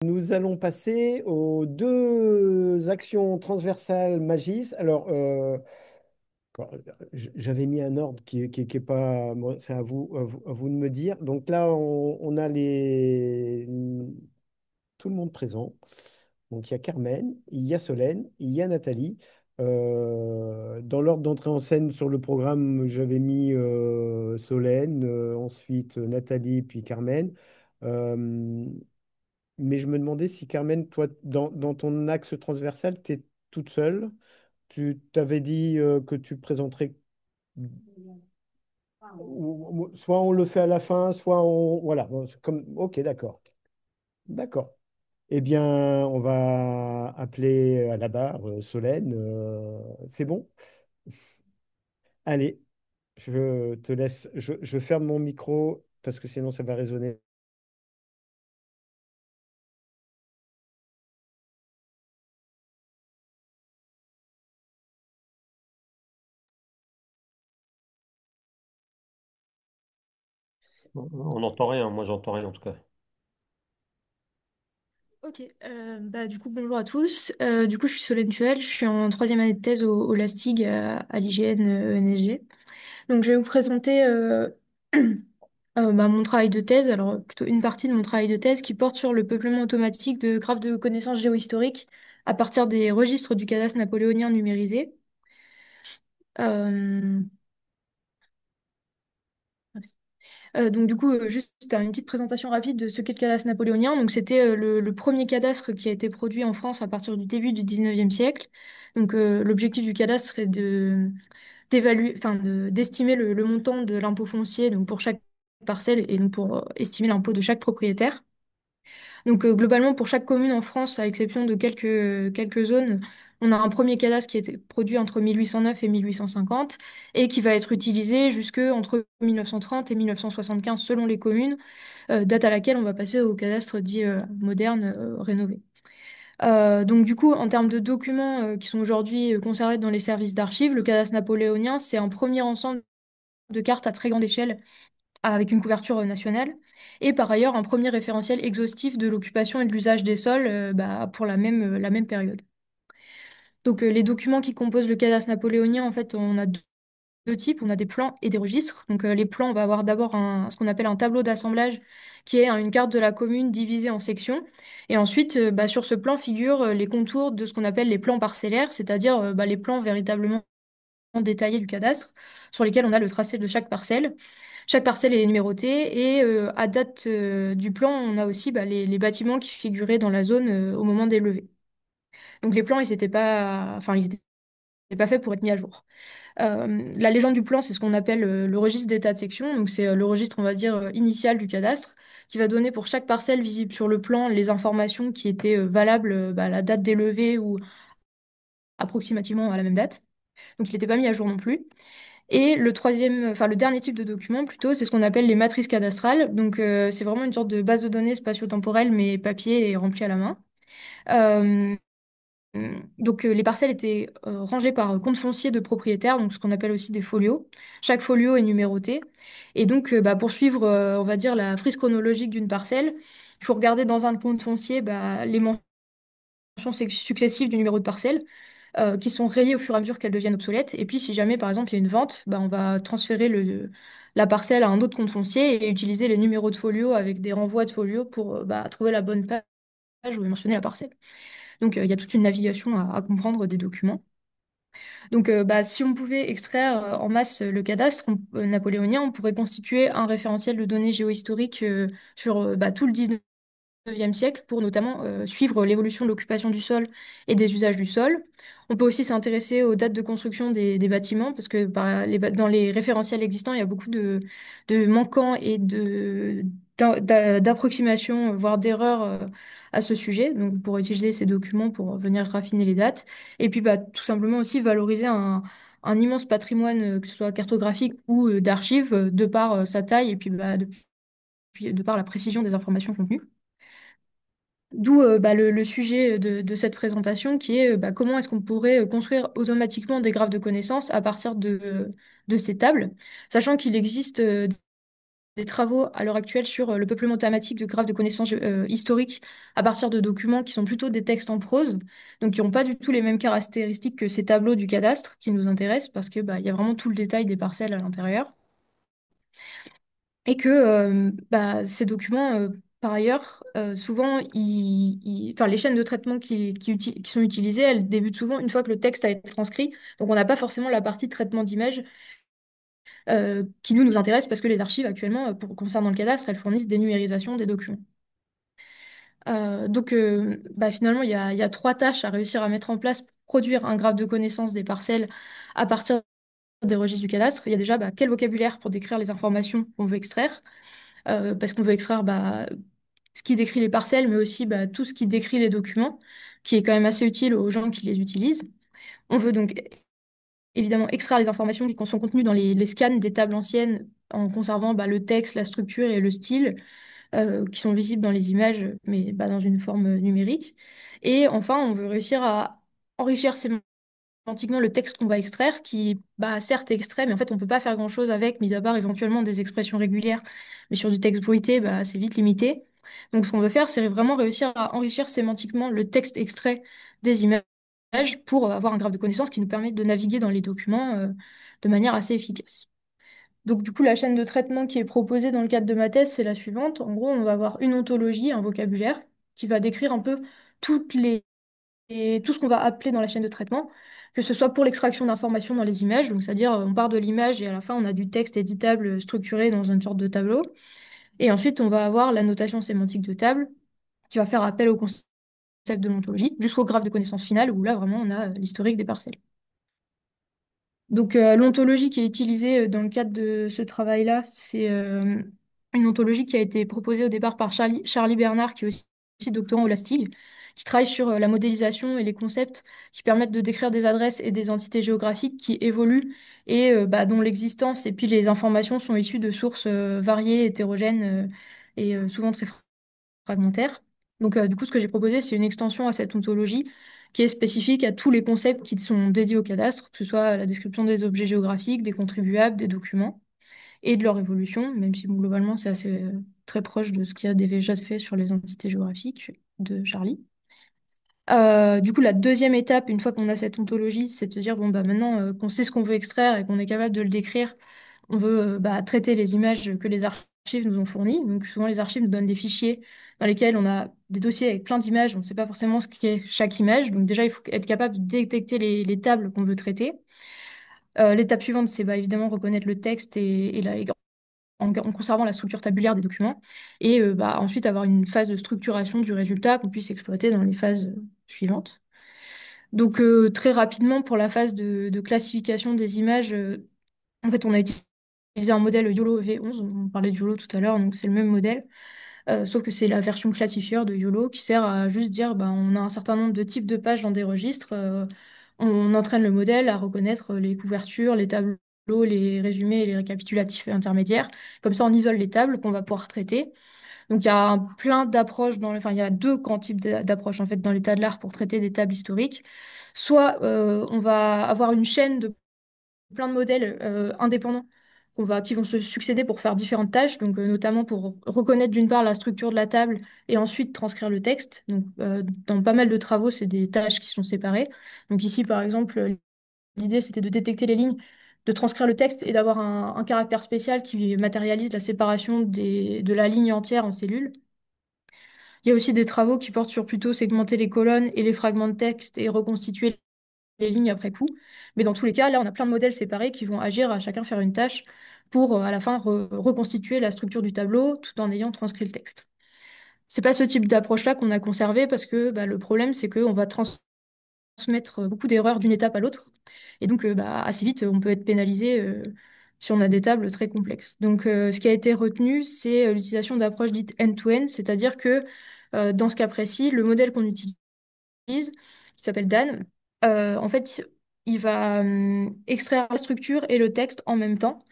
Nous allons passer aux deux actions transversales Magis. J'avais mis un ordre qui est pas. Bon, c'est à vous de me dire. Donc là, on a tout le monde présent. Donc il y a Carmen, il y a Solène, il y a Nathalie. Dans l'ordre d'entrée en scène sur le programme, j'avais mis Solène, ensuite Nathalie, puis Carmen. Euh, mais je me demandais si Carmen, toi, dans ton axe transversal, tu es toute seule. Tu t'avais dit que tu présenterais, soit on le fait à la fin, soit on... Voilà, bon, c'est comme... Ok, d'accord. D'accord. Eh bien, on va appeler à la barre Solène. C'est bon? Allez, je te laisse. Je ferme mon micro parce que sinon ça va résonner. On n'entend rien, moi j'entends rien en tout cas. Ok, du coup bonjour à tous. Du coup je suis Solène Tuel, je suis en troisième année de thèse au LASTIG à l'IGN ENSG. Donc je vais vous présenter mon travail de thèse, alors plutôt une partie de mon travail de thèse qui porte sur le peuplement automatique de graphes de connaissances géohistoriques à partir des registres du cadastre napoléonien numérisé. Euh, donc du coup, juste une petite présentation rapide de ce qu'est le cadastre napoléonien. Donc c'était le premier cadastre qui a été produit en France à partir du début du 19e siècle. Donc l'objectif du cadastre est d'estimer le montant de l'impôt foncier donc pour chaque parcelle et donc pour estimer l'impôt de chaque propriétaire. Donc globalement, pour chaque commune en France, à l'exception de quelques zones, on a un premier cadastre qui a été produit entre 1809 et 1850 et qui va être utilisé jusque entre 1930 et 1975 selon les communes, date à laquelle on va passer au cadastre dit moderne, rénové. Donc du coup, en termes de documents qui sont aujourd'hui conservés dans les services d'archives, le cadastre napoléonien, c'est un premier ensemble de cartes à très grande échelle avec une couverture nationale, et par ailleurs un premier référentiel exhaustif de l'occupation et de l'usage des sols pour la même période. Donc les documents qui composent le cadastre napoléonien, en fait, on a deux types, on a des plans et des registres. Donc les plans, on va avoir d'abord ce qu'on appelle un tableau d'assemblage, qui est une carte de la commune divisée en sections. Et ensuite, sur ce plan figurent les contours de ce qu'on appelle les plans parcellaires, c'est-à-dire les plans véritablement détaillés du cadastre, sur lesquels on a le tracé de chaque parcelle. Chaque parcelle est numérotée et à date du plan, on a aussi les bâtiments qui figuraient dans la zone au moment des levées. Donc les plans, ils étaient pas faits pour être mis à jour. La légende du plan, c'est ce qu'on appelle le registre d'état de section. Donc c'est le registre, on va dire, initial du cadastre, qui va donner pour chaque parcelle visible sur le plan les informations qui étaient valables à la date des levées ou approximativement à la même date. Donc il n'était pas mis à jour non plus. Et le dernier type de document plutôt, c'est ce qu'on appelle les matrices cadastrales. Donc, c'est vraiment une sorte de base de données spatio-temporelle, mais papier et remplie à la main. Euh, les parcelles étaient rangées par compte foncier de propriétaire, donc ce qu'on appelle aussi des folios. Chaque folio est numéroté. Et donc, pour suivre, on va dire, la frise chronologique d'une parcelle, il faut regarder dans un compte foncier les mentions successives du numéro de parcelle qui sont rayées au fur et à mesure qu'elles deviennent obsolètes. Et puis, si jamais, par exemple, il y a une vente, on va transférer la parcelle à un autre compte foncier et utiliser les numéros de folio avec des renvois de folio pour trouver la bonne page où est mentionnée la parcelle. Donc, il y a toute une navigation à comprendre des documents. Donc, si on pouvait extraire en masse le cadastre napoléonien, on pourrait constituer un référentiel de données géohistoriques sur tout le 19e siècle pour notamment suivre l'évolution de l'occupation du sol et des usages du sol. On peut aussi s'intéresser aux dates de construction des bâtiments parce que dans les référentiels existants, il y a beaucoup de manquants et d'approximations, voire d'erreurs à ce sujet. Donc, on pourrait utiliser ces documents pour venir raffiner les dates. Et puis, tout simplement aussi valoriser un immense patrimoine, que ce soit cartographique ou d'archives, de par sa taille et puis de par la précision des informations contenues. D'où le sujet de cette présentation qui est comment est-ce qu'on pourrait construire automatiquement des graphes de connaissances à partir de ces tables, sachant qu'il existe des travaux à l'heure actuelle sur le peuplement thématique de graphes de connaissances historiques à partir de documents qui sont plutôt des textes en prose, donc qui n'ont pas du tout les mêmes caractéristiques que ces tableaux du cadastre qui nous intéressent parce que bah, il y a vraiment tout le détail des parcelles à l'intérieur. Et que ces documents, par ailleurs, souvent, enfin, les chaînes de traitement qui sont utilisées, elles débutent souvent une fois que le texte a été transcrit. Donc, on n'a pas forcément la partie traitement d'image qui nous intéresse parce que les archives, actuellement, concernant le cadastre, elles fournissent des numérisations des documents. Finalement, il y a trois tâches à réussir à mettre en place pour produire un graphe de connaissance des parcelles à partir des registres du cadastre. Il y a déjà quel vocabulaire pour décrire les informations qu'on veut extraire parce qu'on veut extraire ce qui décrit les parcelles, mais aussi tout ce qui décrit les documents, qui est quand même assez utile aux gens qui les utilisent. On veut donc évidemment extraire les informations qui sont contenues dans les scans des tables anciennes en conservant le texte, la structure et le style qui sont visibles dans les images, mais dans une forme numérique. Et enfin, on veut réussir à enrichir sémantiquement le texte qu'on va extraire, qui, certes, est extrait, mais en fait, on ne peut pas faire grand-chose avec, mis à part éventuellement des expressions régulières. Mais sur du texte bruité, c'est vite limité. Donc, ce qu'on veut faire, c'est vraiment réussir à enrichir sémantiquement le texte extrait des images pour avoir un graphe de connaissances qui nous permet de naviguer dans les documents de manière assez efficace. Donc, du coup, la chaîne de traitement qui est proposée dans le cadre de ma thèse, c'est la suivante. En gros, on va avoir une ontologie, un vocabulaire, qui va décrire un peu toutes les et tout ce qu'on va appeler dans la chaîne de traitement, que ce soit pour l'extraction d'informations dans les images, donc c'est-à-dire on part de l'image et à la fin on a du texte éditable structuré dans une sorte de tableau. Et ensuite on va avoir la notation sémantique de table qui va faire appel au concept de l'ontologie jusqu'au graphe de connaissance finale où là vraiment on a l'historique des parcelles. Donc l'ontologie qui est utilisée dans le cadre de ce travail-là, c'est une ontologie qui a été proposée au départ par Charlie Bernard, qui est aussi doctorant au LASTIG, qui travaille sur la modélisation et les concepts qui permettent de décrire des adresses et des entités géographiques qui évoluent et dont l'existence et puis les informations sont issues de sources variées, hétérogènes souvent très fragmentaires. Donc, du coup, ce que j'ai proposé, c'est une extension à cette ontologie qui est spécifique à tous les concepts qui sont dédiés au cadastre, que ce soit la description des objets géographiques, des contribuables, des documents et de leur évolution, même si globalement, c'est assez très proche de ce qu'il y a déjà fait sur les entités géographiques de Charlie. Du coup, la deuxième étape, une fois qu'on a cette ontologie, c'est de se dire, bon, maintenant qu'on sait ce qu'on veut extraire et qu'on est capable de le décrire, on veut traiter les images que les archives nous ont fournies. Donc, souvent, les archives nous donnent des fichiers dans lesquels on a des dossiers avec plein d'images. On ne sait pas forcément ce qu'est chaque image. Donc, déjà, il faut être capable de détecter les tables qu'on veut traiter. L'étape suivante, c'est évidemment reconnaître le texte en conservant la structure tabulaire des documents. Et ensuite, avoir une phase de structuration du résultat qu'on puisse exploiter dans les phases suivantes. Donc, très rapidement, pour la phase de classification des images, en fait, on a utilisé un modèle YOLO V11. On parlait de YOLO tout à l'heure, donc c'est le même modèle. Sauf que c'est la version classifieur de YOLO qui sert à juste dire on a un certain nombre de types de pages dans des registres. On entraîne le modèle à reconnaître les couvertures, les tableaux, les résumés et les récapitulatifs intermédiaires. Comme ça, on isole les tables qu'on va pouvoir traiter. Donc, il y a plein d'approches enfin, il y a deux grands types d'approches en fait dans l'état de l'art pour traiter des tables historiques. Soit on va avoir une chaîne de plein de modèles indépendants qui vont se succéder pour faire différentes tâches, donc notamment pour reconnaître d'une part la structure de la table et ensuite transcrire le texte. Donc, dans pas mal de travaux, c'est des tâches qui sont séparées. Donc ici, par exemple, l'idée c'était de détecter les lignes, de transcrire le texte et d'avoir un caractère spécial qui matérialise la séparation de la ligne entière en cellules. Il y a aussi des travaux qui portent sur plutôt segmenter les colonnes et les fragments de texte et reconstituer les lignes après coup. Mais dans tous les cas, là, on a plein de modèles séparés qui vont agir à chacun faire une tâche pour, à la fin, reconstituer la structure du tableau tout en ayant transcrit le texte. C'est pas ce type d'approche-là qu'on a conservé parce que le problème, c'est qu'on va transmettre beaucoup d'erreurs d'une étape à l'autre. Et donc, assez vite, on peut être pénalisé si on a des tables très complexes. Donc, ce qui a été retenu, c'est l'utilisation d'approches dites end-to-end, c'est-à-dire que dans ce cas précis, le modèle qu'on utilise, qui s'appelle Dan, en fait, il va extraire la structure et le texte en même temps,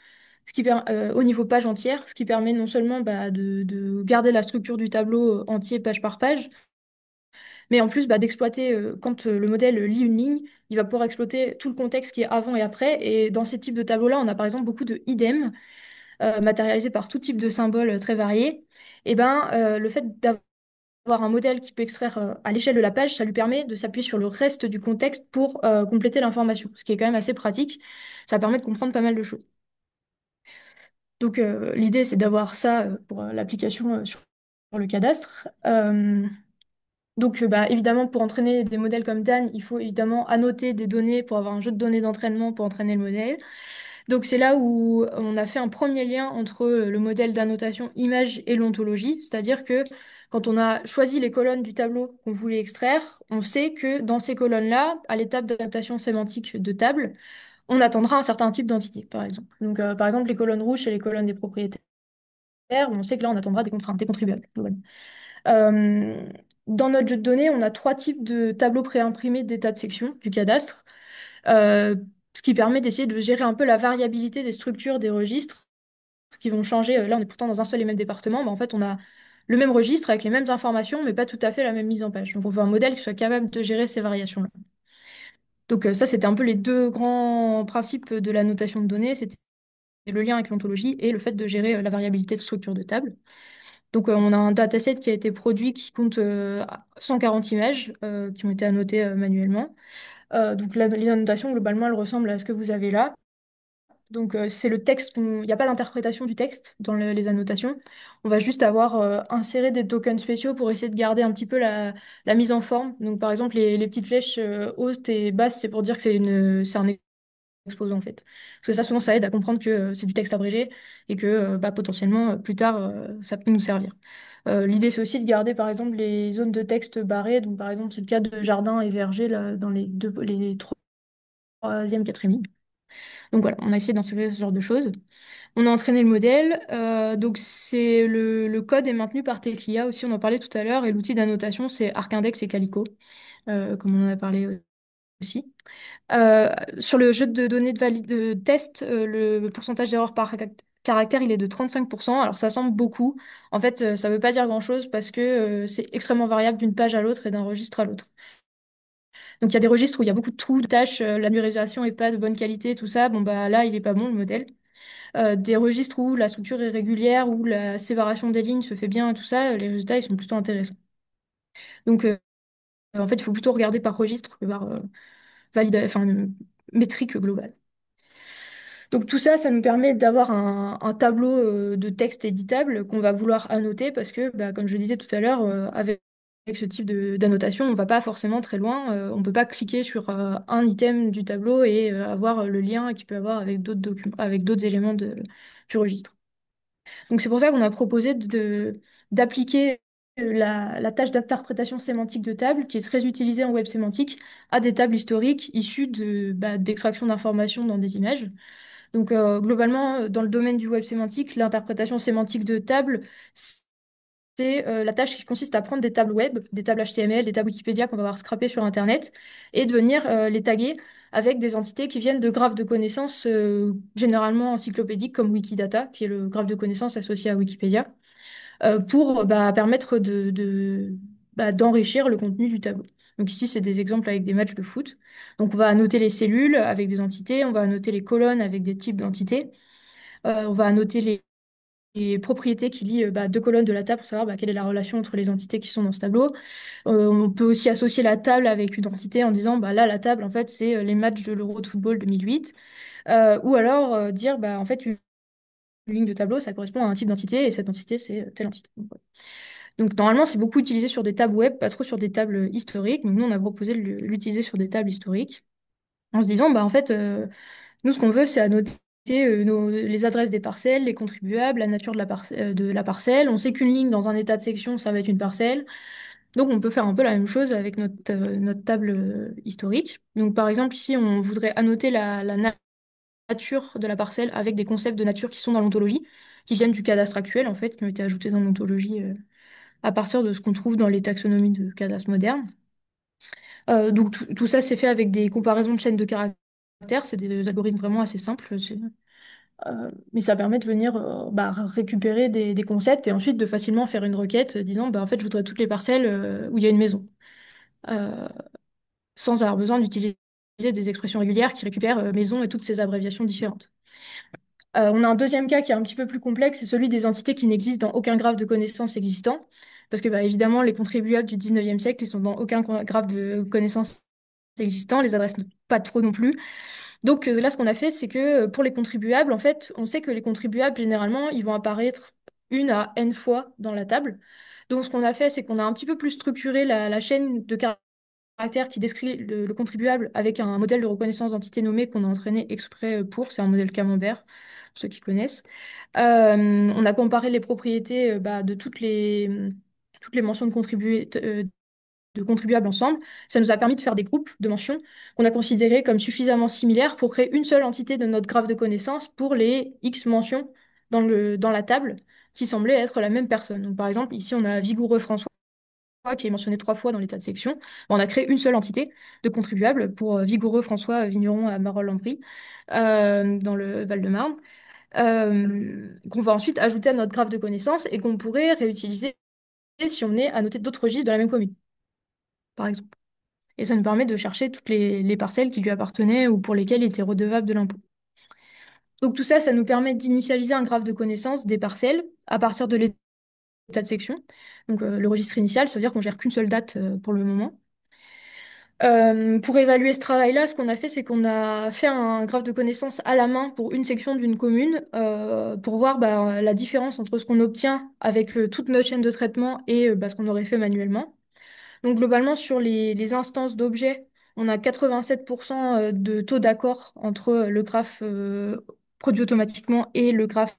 au niveau page entière, ce qui permet non seulement de garder la structure du tableau entier page par page, mais en plus d'exploiter, quand le modèle lit une ligne, il va pouvoir exploiter tout le contexte qui est avant et après. Et dans ces types de tableaux-là, on a par exemple beaucoup de idem. matérialisés par tout type de symboles très variés, et ben, le fait d'avoir un modèle qui peut extraire à l'échelle de la page, ça lui permet de s'appuyer sur le reste du contexte pour compléter l'information, ce qui est quand même assez pratique. Ça permet de comprendre pas mal de choses. Donc l'idée, c'est d'avoir ça pour l'application sur le cadastre. Donc, bah, évidemment, pour entraîner des modèles comme Dan, il faut évidemment annoter des données pour avoir un jeu de données d'entraînement pour entraîner le modèle. Donc, c'est là où on a fait un premier lien entre le modèle d'annotation image et l'ontologie. C'est-à-dire que quand on a choisi les colonnes du tableau qu'on voulait extraire, on sait que dans ces colonnes-là, à l'étape d'annotation sémantique de table, on attendra un certain type d'entité, par exemple. Donc, par exemple, les colonnes rouges, c'est les colonnes des propriétaires. On sait que là, on attendra des contraintes, des contribuables, globalement. Euh, Dans notre jeu de données, on a trois types de tableaux préimprimés d'état de section du cadastre, euh, ce qui permet d'essayer de gérer un peu la variabilité des structures des registres qui vont changer. Là, on est pourtant dans un seul et même département, mais en fait, on a le même registre avec les mêmes informations, mais pas tout à fait la même mise en page. Donc, on veut un modèle qui soit capable de gérer ces variations-là. Donc, ça, c'était un peu les deux grands principes de la notation de données. C'était le lien avec l'ontologie et le fait de gérer la variabilité de structure de table. Donc, on a un dataset qui a été produit qui compte 140 images qui ont été annotées manuellement. Donc, les annotations, globalement, elles ressemblent à ce que vous avez là. Donc, c'est le texte, il n'y a pas d'interprétation du texte dans les annotations. On va juste avoir inséré des tokens spéciaux pour essayer de garder un petit peu la mise en forme. Donc, par exemple, les petites flèches hautes et basses, c'est pour dire que c'est un exposant en fait. Parce que ça, souvent, ça aide à comprendre que c'est du texte abrégé et que bah, potentiellement, plus tard, ça peut nous servir. L'idée, c'est aussi de garder, par exemple, les zones de texte barrées. Donc, par exemple, c'est le cas de jardin et verger là, dans les troisième, quatrième ligne. Donc voilà, on a essayé d'insérer ce genre de choses. On a entraîné le modèle. Donc, le code est maintenu par Teclia aussi, on en parlait tout à l'heure. Et l'outil d'annotation, c'est ArcIndex et Calico, comme on en a parlé aussi. Sur le jeu de données de test, le pourcentage d'erreur par caractère, il est de 35%. Alors ça semble beaucoup. En fait, ça ne veut pas dire grand-chose parce que c'est extrêmement variable d'une page à l'autre et d'un registre à l'autre. Donc il y a des registres où il y a beaucoup de trous, de tâches, la numérisation n'est pas de bonne qualité, tout ça. Bon bah là, il n'est pas bon le modèle. Des registres où la structure est régulière, où la séparation des lignes se fait bien, tout ça, les résultats ils sont plutôt intéressants. Donc en fait, il faut plutôt regarder par registre que par enfin, métrique globale. Donc tout ça, ça nous permet d'avoir un tableau de texte éditable qu'on va vouloir annoter parce que, bah, comme je disais tout à l'heure, avec ce type d'annotation, on ne va pas forcément très loin. On ne peut pas cliquer sur un item du tableau et avoir le lien qu'il peut avoir avec d'autres documents, avec d'autres éléments du registre. Donc c'est pour ça qu'on a proposé d'appliquer la tâche d'interprétation sémantique de table, qui est très utilisée en web sémantique, à des tables historiques issues d'extraction d'informations dans des images. Donc, globalement, dans le domaine du web sémantique, l'interprétation sémantique de table, c'est la tâche qui consiste à prendre des tables web, des tables HTML, des tables Wikipédia qu'on va avoir scrappées sur Internet, et de venir les taguer avec des entités qui viennent de graphes de connaissances généralement encyclopédiques comme Wikidata, qui est le graphe de connaissances associé à Wikipédia, pour permettre d'enrichir le contenu du tableau. Donc ici, c'est des exemples avec des matchs de foot. Donc on va annoter les cellules avec des entités, on va annoter les colonnes avec des types d'entités, on va annoter les propriétés qui lient deux colonnes de la table pour savoir quelle est la relation entre les entités qui sont dans ce tableau. On peut aussi associer la table avec une entité en disant là, la table, en fait, c'est les matchs de l'Euro de football 2008. Ou alors dire, en fait, une ligne de tableau, ça correspond à un type d'entité et cette entité, c'est telle entité. Donc normalement, c'est beaucoup utilisé sur des tables web, pas trop sur des tables historiques. Donc nous, on a proposé de l'utiliser sur des tables historiques en se disant, en fait, nous, ce qu'on veut, c'est annoter les adresses des parcelles, les contribuables, la nature de la parcelle. On sait qu'une ligne dans un état de section, ça va être une parcelle. Donc on peut faire un peu la même chose avec notre table historique. Donc par exemple, ici, on voudrait annoter la nature de la parcelle avec des concepts de nature qui sont dans l'ontologie, qui viennent du cadastre actuel, en fait, qui ont été ajoutés dans l'ontologie à partir de ce qu'on trouve dans les taxonomies de cadastre moderne. Donc tout ça, c'est fait avec des comparaisons de chaînes de caractères. C'est des algorithmes vraiment assez simples. Mais ça permet de venir récupérer des concepts et ensuite de facilement faire une requête disant en fait, je voudrais toutes les parcelles où il y a une maison. Euh, Sans avoir besoin d'utiliser des expressions régulières qui récupèrent maison et toutes ces abréviations différentes. On a un deuxième cas qui est un petit peu plus complexe, c'est celui des entités qui n'existent dans aucun graphe de connaissances existant. Parce que, bah, évidemment, les contribuables du 19e siècle, ils sont dans aucun graphe de connaissances existant, les adresses pas trop non plus. Donc là, ce qu'on a fait, c'est que pour les contribuables, en fait, on sait que les contribuables, généralement, ils vont apparaître une à n fois dans la table. Donc ce qu'on a fait, c'est qu'on a un petit peu plus structuré la chaîne de caractères qui décrit le contribuable avec un modèle de reconnaissance d'entité nommée qu'on a entraîné exprès pour. C'est un modèle Camembert, pour ceux qui connaissent. On a comparé les propriétés bah, de toutes les mentions de contribuables ensemble. Ça nous a permis de faire des groupes de mentions qu'on a considérés comme suffisamment similaires pour créer une seule entité de notre graphe de connaissances pour les X mentions dans la table qui semblaient être la même personne. Donc, par exemple, ici, on a Vigoureux François qui est mentionné 3 fois dans l'état de section. On a créé une seule entité de contribuables pour Vigoureux François Vigneron à Marolles-en-Brie, dans le Val-de-Marne, qu'on va ensuite ajouter à notre graphe de connaissances et qu'on pourrait réutiliser si on est à noter d'autres registres de la même commune, par exemple. Et ça nous permet de chercher toutes les parcelles qui lui appartenaient ou pour lesquelles il était redevable de l'impôt. Donc tout ça, ça nous permet d'initialiser un graphe de connaissances des parcelles à partir de l'état de section. Donc le registre initial, ça veut dire qu'on gère qu'une seule date pour le moment. Pour évaluer ce travail-là, ce qu'on a fait, c'est qu'on a fait un graphe de connaissances à la main pour une section d'une commune pour voir bah, la différence entre ce qu'on obtient avec toute notre chaîne de traitement et bah, ce qu'on aurait fait manuellement. Donc globalement, sur les instances d'objets, on a 87% de taux d'accord entre le graphe produit automatiquement et le graphe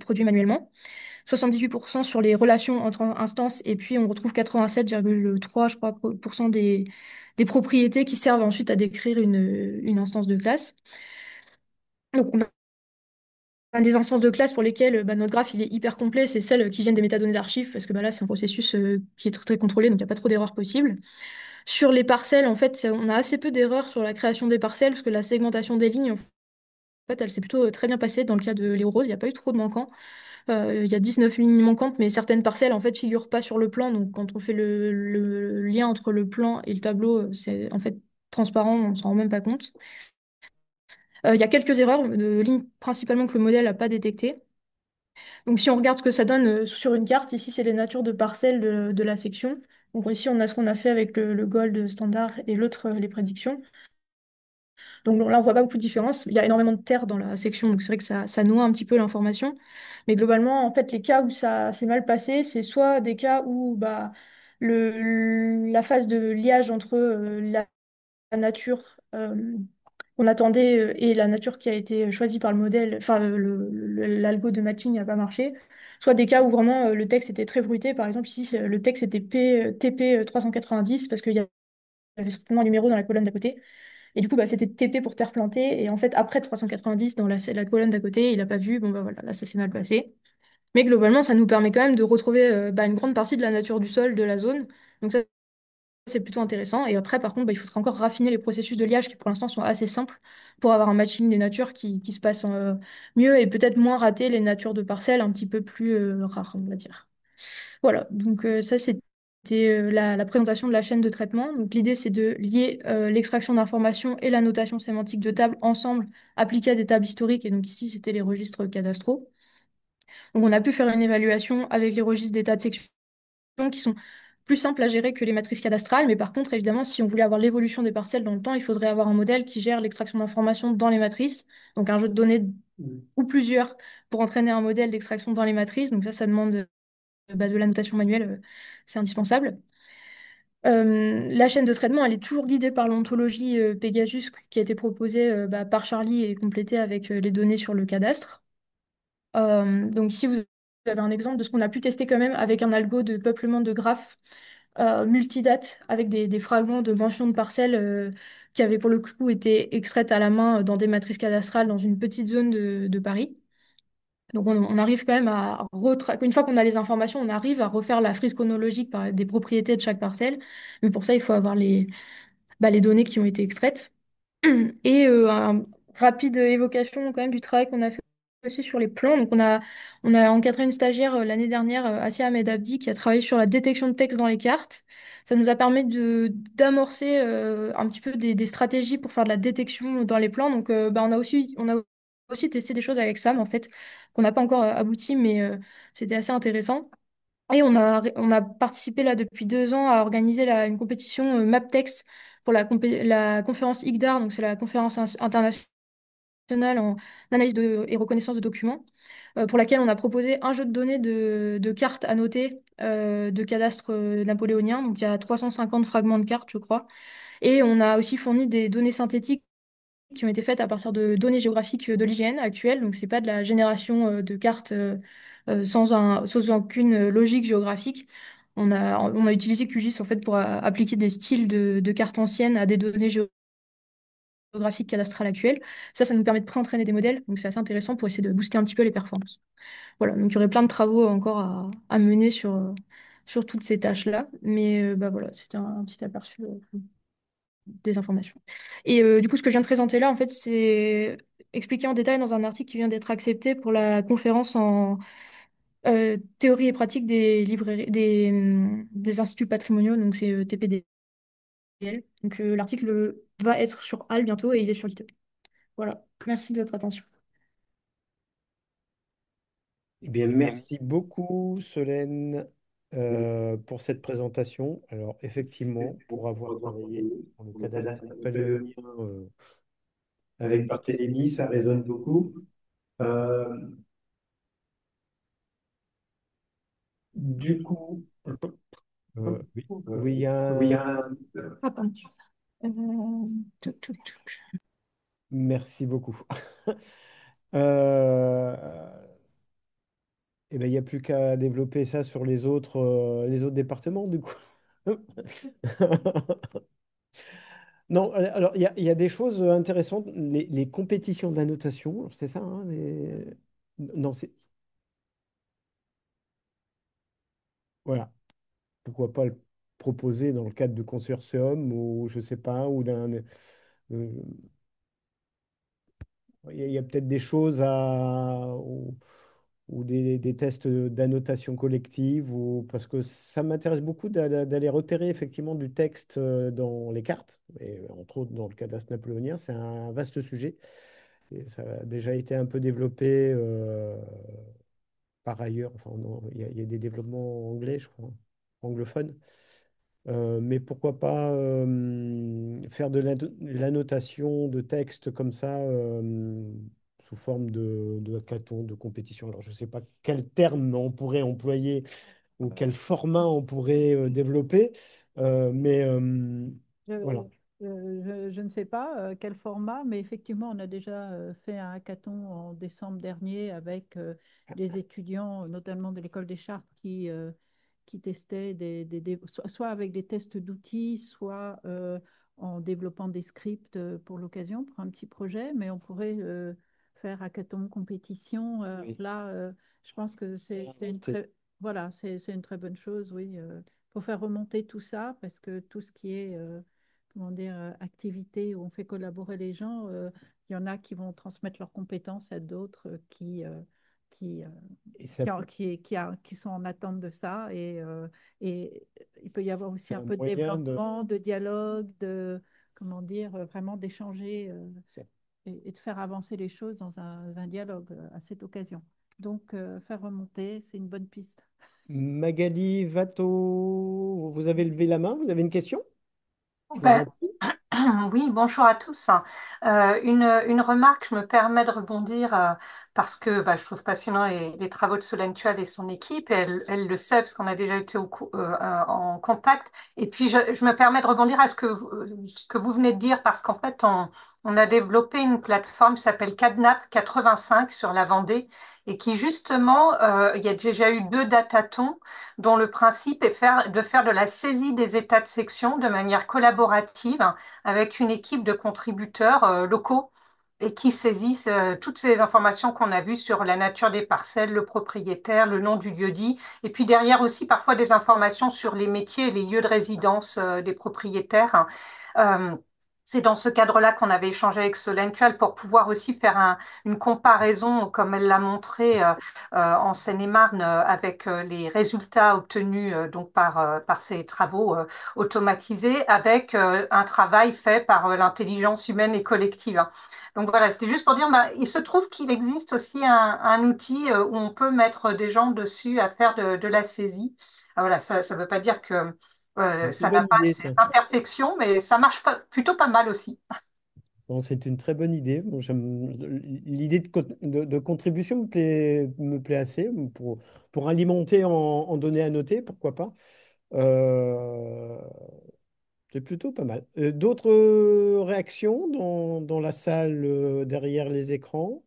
produit manuellement. 78% sur les relations entre instances, et puis on retrouve 87,3, je crois, des propriétés qui servent ensuite à décrire une instance de classe. Donc on a des instances de classe pour lesquelles bah, notre graphe il est hyper complet, c'est celles qui viennent des métadonnées d'archives, parce que bah, là c'est un processus qui est très, très contrôlé, donc il n'y a pas trop d'erreurs possibles. Sur les parcelles, en fait, on a assez peu d'erreurs sur la création des parcelles, parce que la segmentation des lignes, en fait, elle s'est plutôt très bien passée dans le cas de Léo Rose, il n'y a pas eu trop de manquants. Il y a 19 lignes manquantes, mais certaines parcelles en fait figurent pas sur le plan. Donc quand on fait le lien entre le plan et le tableau, c'est en fait transparent, on s'en rend même pas compte. Il y a quelques erreurs de lignes principalement que le modèle n'a pas détectées. Donc si on regarde ce que ça donne sur une carte, ici c'est les natures de parcelles de la section. Donc ici on a ce qu'on a fait avec le gold standard et l'autre les prédictions. Donc là, on voit pas beaucoup de différence. Il y a énormément de terre dans la section, donc c'est vrai que ça noie un petit peu l'information. Mais globalement, en fait, les cas où ça s'est mal passé, c'est soit des cas où bah, la phase de liage entre la nature qu'on attendait et la nature qui a été choisie par le modèle, enfin l'algo de matching n'a pas marché. Soit des cas où vraiment le texte était très bruité. Par exemple, ici, le texte était TP 390 parce qu'il y avait certainement un numéro dans la colonne d'à côté. Et du coup, bah, c'était TP pour terre plantée. Et en fait, après 390, dans la colonne d'à côté, il n'a pas vu. Bon, bah voilà, là, ça s'est mal passé. Mais globalement, ça nous permet quand même de retrouver bah, une grande partie de la nature du sol, de la zone. Donc ça, c'est plutôt intéressant. Et après, par contre, bah, il faudra encore raffiner les processus de liage qui, pour l'instant, sont assez simples pour avoir un matching des natures qui se passe mieux et peut-être moins rater les natures de parcelles un petit peu plus rares, on va dire. Voilà, donc ça c'était la présentation de la chaîne de traitement. Donc l'idée c'est de lier l'extraction d'informations et la notation sémantique de table ensemble appliquée à des tables historiques. Et donc ici c'était les registres cadastraux. Donc on a pu faire une évaluation avec les registres d'état de section qui sont plus simples à gérer que les matrices cadastrales. Mais par contre, évidemment, si on voulait avoir l'évolution des parcelles dans le temps, il faudrait avoir un modèle qui gère l'extraction d'informations dans les matrices. Donc un jeu de données ou plusieurs pour entraîner un modèle d'extraction dans les matrices. Donc ça demande bah, de la notation manuelle, c'est indispensable. La chaîne de traitement, elle est toujours guidée par l'ontologie Pegasus qui a été proposée bah, par Charlie et complétée avec les données sur le cadastre. Donc ici, vous avez un exemple de ce qu'on a pu tester quand même avec un algo de peuplement de graphes multidate avec des fragments de mentions de parcelles qui avaient pour le coup été extraites à la main dans des matrices cadastrales dans une petite zone de Paris. Donc on arrive quand même à une fois qu'on a les informations, on arrive à refaire la frise chronologique des propriétés de chaque parcelle. Mais pour ça, il faut avoir les données qui ont été extraites. Et une rapide évocation quand même du travail qu'on a fait aussi sur les plans. Donc on a encadré une stagiaire l'année dernière, Assia Ahmed Abdi, qui a travaillé sur la détection de texte dans les cartes. Ça nous a permis d'amorcer un petit peu des stratégies pour faire de la détection dans les plans. Donc bah, on a aussi testé des choses avec Sam, en fait, qu'on n'a pas encore abouti, mais c'était assez intéressant. Et on a participé là depuis 2 ans à organiser une compétition MapTex pour la conférence IGDAR, donc c'est la conférence internationale en analyse et reconnaissance de documents, pour laquelle on a proposé un jeu de données de cartes annotées de cadastre napoléonien. Donc il y a 350 fragments de cartes, je crois. Et on a aussi fourni des données synthétiques qui ont été faites à partir de données géographiques de l'IGN actuelle. Donc c'est pas de la génération de cartes sans aucune logique géographique. On a utilisé QGIS en fait pour appliquer des styles de cartes anciennes à des données géographiques cadastrales actuelles. Ça nous permet de pré-entraîner des modèles, donc c'est assez intéressant pour essayer de booster un petit peu les performances. Voilà, donc il y aurait plein de travaux encore à mener sur toutes ces tâches-là, mais bah voilà, c'était un petit aperçu des informations. Et du coup, ce que je viens de présenter là, en fait, c'est expliqué en détail dans un article qui vient d'être accepté pour la conférence en théorie et pratique des librairies, des instituts patrimoniaux, donc c'est TPDL. Donc l'article va être sur HAL bientôt et il est sur GitHub. Voilà, merci de votre attention. Eh bien, merci beaucoup, Solène, pour cette présentation. Alors, effectivement, pour avoir travaillé dans le cadastre napoléonien avec Barthélemy, ça résonne beaucoup. Euh, du coup, oui, oui, il y a Ah, pardon. Tchouk, tchouk, tchouk. Merci beaucoup. Euh, eh ben, il n'y a plus qu'à développer ça sur les autres départements, du coup. Non, alors il y a des choses intéressantes. Les compétitions d'annotation, c'est ça, hein, non, c'est. Voilà. Pourquoi pas le proposer dans le cadre de consortium ou je sais pas, ou il y a peut-être des choses ou des tests d'annotation collective, ou, parce que ça m'intéresse beaucoup d'aller repérer effectivement du texte dans les cartes, et entre autres dans le cadastre napoléonien, c'est un vaste sujet. Et ça a déjà été un peu développé par ailleurs. Enfin, il y a des développements anglais, je crois, anglophones. Mais pourquoi pas faire de l'annotation de texte comme ça sous forme de hackathon, de compétition. Alors, je ne sais pas quel terme on pourrait employer ou quel format on pourrait développer, mais voilà. Je, je ne sais pas quel format, mais effectivement, on a déjà fait un hackathon en décembre dernier avec des étudiants, notamment de l'école des Chartes, qui testaient soit avec des tests d'outils, soit en développant des scripts pour l'occasion, pour un petit projet. Mais on pourrait faire hackathon compétition. Oui. Là, je pense que c'est une C'est- très, voilà, c'est une très bonne chose, oui. Pour faire remonter tout ça, parce que tout ce qui est comment dire, activités où on fait collaborer les gens, il y en a qui vont transmettre leurs compétences à d'autres qui, euh, Et ça peut qui sont en attente de ça. Et il peut y avoir aussi être un un peu de moyen de. développement, de dialogue, comment dire, vraiment d'échanger Ça- et de faire avancer les choses dans un dialogue à cette occasion. Donc, faire remonter, c'est une bonne piste. Magali Vato, vous avez levé la main, vous avez une question? Je vous en Ben, prie. oui, bonjour à tous. Une remarque, je me permets de rebondir parce que bah, je trouve passionnant les travaux de Solène Tual et son équipe. Et elle le sait parce qu'on a déjà été en contact. Et puis, je me permets de rebondir à ce que vous venez de dire parce qu'en fait, on a développé une plateforme qui s'appelle Cadnap 85 sur la Vendée et qui justement, il y a déjà eu 2 datatons dont le principe est de faire de la saisie des états de section de manière collaborative avec une équipe de contributeurs locaux et qui saisissent toutes ces informations qu'on a vues sur la nature des parcelles, le propriétaire, le nom du lieu-dit, et puis derrière aussi parfois des informations sur les métiers et les lieux de résidence des propriétaires. Euh, C'est dans ce cadre-là qu'on avait échangé avec Solentual pour pouvoir aussi faire une comparaison, comme elle l'a montré en Seine-et-Marne, avec les résultats obtenus donc par ces travaux automatisés, avec un travail fait par l'intelligence humaine et collective, hein. Donc voilà, c'était juste pour dire, bah, il se trouve qu'il existe aussi un outil où on peut mettre des gens dessus à faire de la saisie. Ah, voilà, ça ne veut pas dire que C'est une ça n'a bonne pas idée, ses ça. imperfections, mais ça marche plutôt pas mal aussi. Bon, c'est une très bonne idée. Bon, l'idée de contribution me plaît assez pour alimenter en données annotées, pourquoi pas. Euh, c'est plutôt pas mal. D'autres réactions dans la salle derrière les écrans?